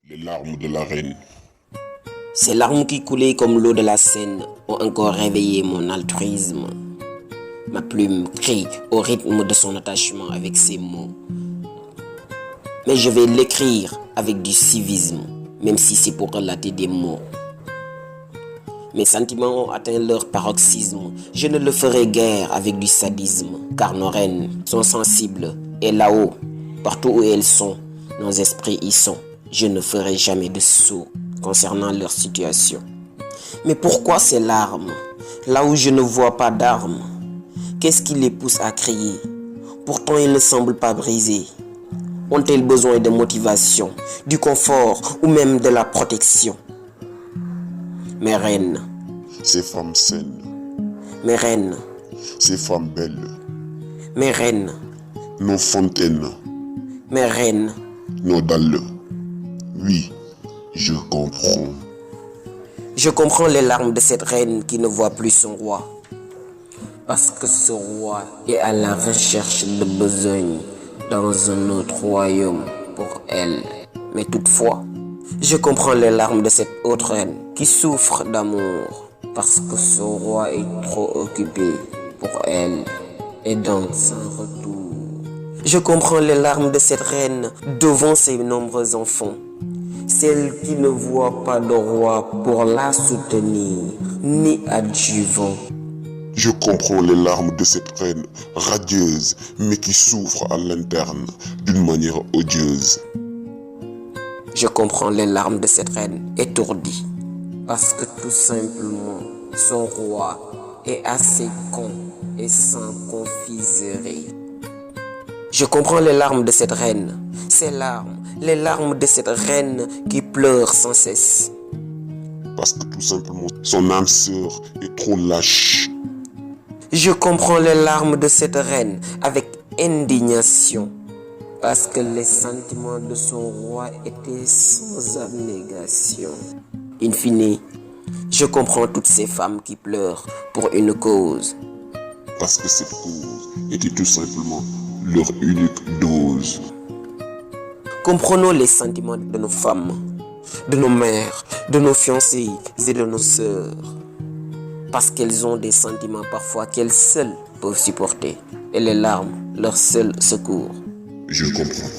Les larmes de la reine. Ces larmes qui coulaient comme l'eau de la Seine ont encore réveillé mon altruisme. Ma plume crie au rythme de son attachement avec ses mots. Mais je vais l'écrire avec du civisme, même si c'est pour relater des mots. Mes sentiments ont atteint leur paroxysme. Je ne le ferai guère avec du sadisme, car nos reines sont sensibles. Et là-haut, partout où elles sont, nos esprits y sont. Je ne ferai jamais de saut concernant leur situation. Mais pourquoi ces larmes, là où je ne vois pas d'armes? Qu'est-ce qui les pousse à crier? Pourtant ils ne semblent pas brisés. Ont-elles besoin de motivation, du confort ou même de la protection? Mes reines, Ces femmes saines, mes reines, ces femmes belles, mes reines, nos fontaines, mes reines. nos dalles. Oui, je comprends. Je comprends les larmes de cette reine qui ne voit plus son roi. Parce que ce roi est à la recherche de besogne dans un autre royaume pour elle. Mais toutefois, je comprends les larmes de cette autre reine qui souffre d'amour. Parce que son roi est trop occupé pour elle et donc sans retour. Je comprends les larmes de cette reine devant ses nombreux enfants. Celle qui ne voit pas de roi pour la soutenir, ni adjuvant. Je comprends les larmes de cette reine radieuse, mais qui souffre à l'interne d'une manière odieuse. Je comprends les larmes de cette reine étourdie. Parce que tout simplement, son roi est assez con et sans confiserie. Je comprends les larmes de cette reine, ces larmes, les larmes de cette reine qui pleure sans cesse. Parce que tout simplement, son âme sœur est trop lâche. Je comprends les larmes de cette reine avec indignation. Parce que les sentiments de son roi étaient sans abnégation. In fine, je comprends toutes ces femmes qui pleurent pour une cause. Parce que cette cause était tout simplement leur unique dose. Comprenons les sentiments de nos femmes, de nos mères, de nos fiancées et de nos sœurs. Parce qu'elles ont des sentiments parfois qu'elles seules peuvent supporter. Et les larmes, leur seul secours. Je comprends.